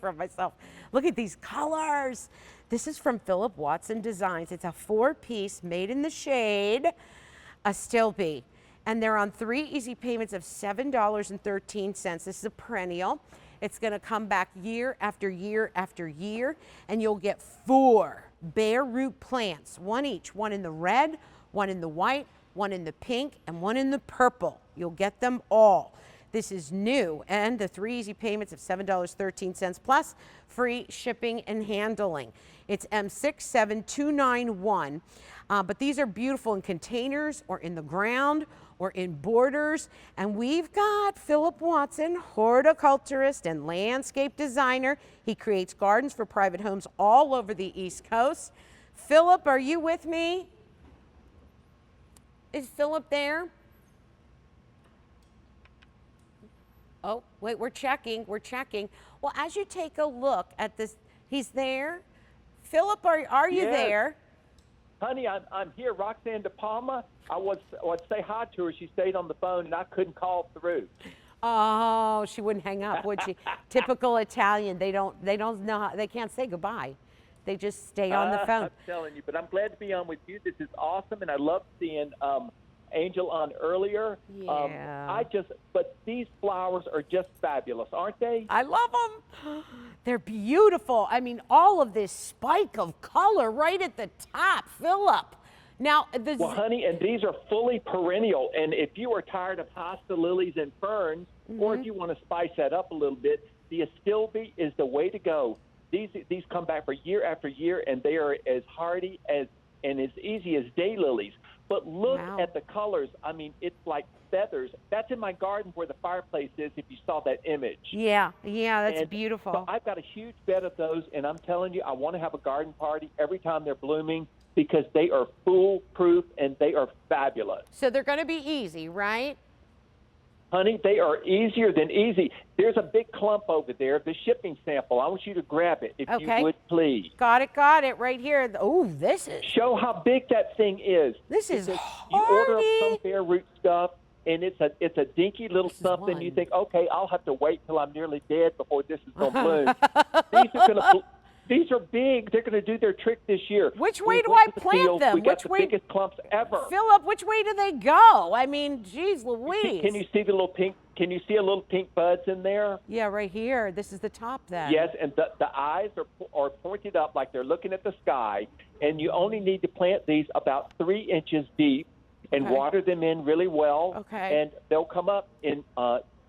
from myself. Look at these colors. This is from Phillip Watson Designs. It's a 4-piece made in the shade, Astilbe. And they're on 3 easy payments of $7.13. This is a perennial. It's gonna come back year after year after year, and you'll get 4 bare root plants, one each, one in the red, one in the white, one in the pink, and one in the purple. You'll get them all. This is new, and the 3 easy payments of $7.13 plus free shipping and handling. It's M67291, but these are beautiful in containers or in the ground or in borders. And we've got Phillip Watson, horticulturist and landscape designer. He creates gardens for private homes all over the East Coast. Phillip, are you with me? Is Phillip there? Oh, wait, we're checking. Well, as you take a look at this, he's there. Phillip, are you there? Honey, I'm here. Roxanne De Palma. I would say hi to her. She stayed on the phone, and I couldn't call through. Oh, she wouldn't hang up, would she? Typical Italian. They don't know how, they can't say goodbye. They just stay on the phone. I'm telling you, but I'm glad to be on with you. This is awesome, and I love seeing Angel on earlier. Yeah. But these flowers are just fabulous, aren't they? I love them. They're beautiful. I mean, all of this spike of color right at the top, Phillip. Now, well, honey, and these are fully perennial. And if you are tired of hosta lilies and ferns, or if you want to spice that up a little bit, the Astilbe is the way to go. These come back for year after year, and they are as hardy and as easy as daylilies. But look at the colors. I mean, it's like feathers. That's in my garden where the fireplace is, if you saw that image. Yeah, that's beautiful. So I've got a huge bed of those, and I'm telling you, I want to have a garden party every time they're blooming because they are foolproof and they are fabulous. So they're going to be easy, right? Honey, they are easier than easy. There's a big clump over there, the shipping sample. I want you to grab it, if you would, please. Got it, right here. Oh, this is... Show how big that thing is. This is hardy. You order up some bare root stuff, and it's a dinky little something. You think, okay, I'll have to wait till I'm nearly dead before this is going to bloom. These are big. They're going to do their trick this year. Which way do I plant them? We got the biggest clumps ever. Phillip, which way do they go? I mean, geez Louise. Can you see the little pink? Can you see a little pink buds in there? Yeah, right here. This is the top then. Yes, and the eyes are pointed up like they're looking at the sky. And you only need to plant these about 3 inches deep and water them in really well. Okay. And they'll come up here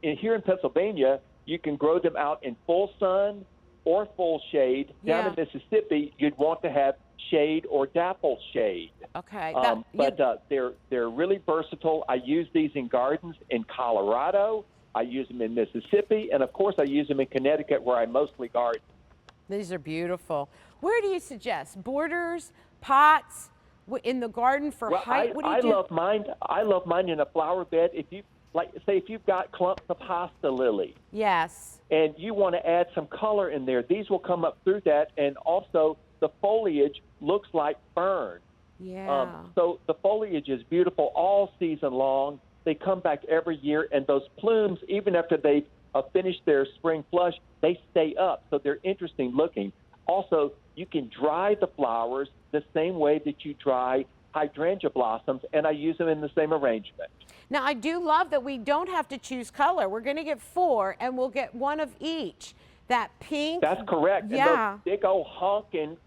in Pennsylvania. You can grow them out in full sun or full shade. Down in Mississippi, you'd want to have shade or dapple shade. Okay. They're really versatile. I use these in gardens in Colorado. I use them in Mississippi. And, of course, I use them in Connecticut where I mostly garden. These are beautiful. Where do you suggest? Borders, pots, in the garden for height? What do you do? I love mine in a flower bed. If you've got clumps of hosta lily. Yes. And you want to add some color in there. These will come up through that, and also the foliage looks like fern. Yeah. So the foliage is beautiful all season long. They come back every year, and those plumes, even after they've finished their spring flush, they stay up, so they're interesting looking. Also, you can dry the flowers the same way that you dry hydrangea blossoms, and I use them in the same arrangement. Now, I do love that we don't have to choose color. We're going to get 4, and we'll get one of each. That pink. That's correct. Yeah. And those big old honking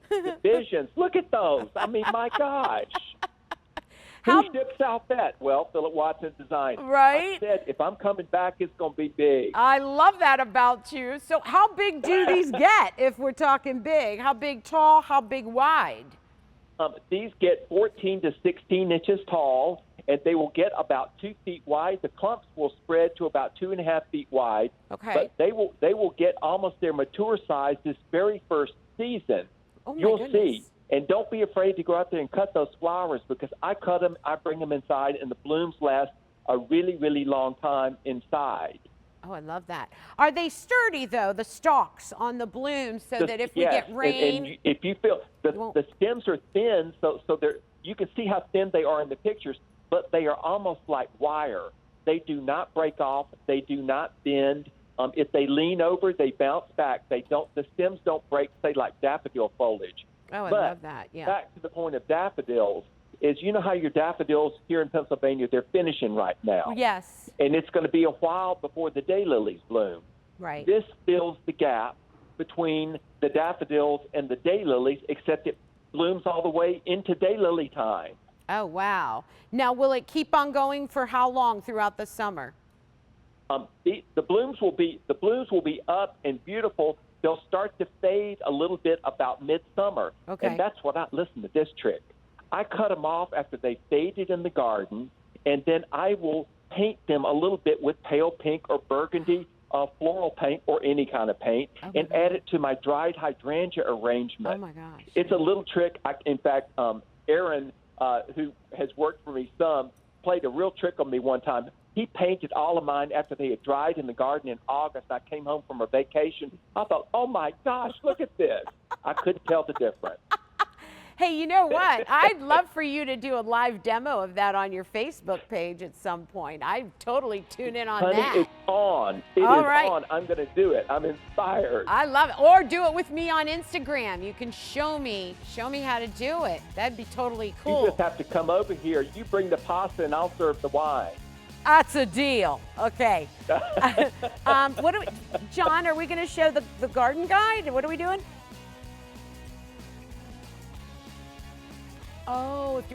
divisions. Look at those. I mean, my gosh. Who ships out that? Well, Phillip Watson Designs. Right. I said, if I'm coming back, it's going to be big. I love that about you. So how big do these get if we're talking big? How big tall? How big wide? These get 14 to 16 inches tall, and they will get about 2 feet wide. The clumps will spread to about 2.5 feet wide. Okay. But they will get almost their mature size this very first season. Oh, my You'll goodness. see. And don't be afraid to go out there and cut those flowers because I cut them, I bring them inside, and the blooms last a really, really long time inside. Oh, I love that. Are they sturdy, though, the stalks on the blooms, so that if we get rain... And if you feel... The stems are thin, so you can see how thin they are in the pictures, but they are almost like wire. They do not break off. They do not bend. If they lean over, they bounce back. The stems don't break, say, like daffodil foliage. Oh, I But love that. Yeah. back to the point of daffodils is, you know how your daffodils here in Pennsylvania, they're finishing right now. Yes. And it's going to be a while before the daylilies bloom. Right. This fills the gap between the daffodils and the daylilies, except it blooms all the way into daylily time. Oh, wow. Now, will it keep on going for how long throughout the summer? The blooms will be up and beautiful. They'll start to fade a little bit about midsummer. Okay. And that's what listen to this trick. I cut them off after they faded in the garden, and then I will paint them a little bit with pale pink or burgundy floral paint or any kind of paint, and add it to my dried hydrangea arrangement. Oh my gosh. It's a little trick. In fact, Aaron, who has worked for me some, played a real trick on me one time. He painted all of mine after they had dried in the garden in August. I came home from a vacation. I thought, oh my gosh, look at this. I couldn't tell the difference. Hey, you know what? I'd love for you to do a live demo of that on your Facebook page at some point. I totally tune in on Honey, that. it's on. It is on. I'm going to do it. I'm inspired. I love it. Or do it with me on Instagram. You can show me how to do it. That'd be totally cool. You just have to come over here. You bring the pasta and I'll serve the wine. That's a deal. Okay. John, are we going to show the garden guide? What are we doing? Oh, if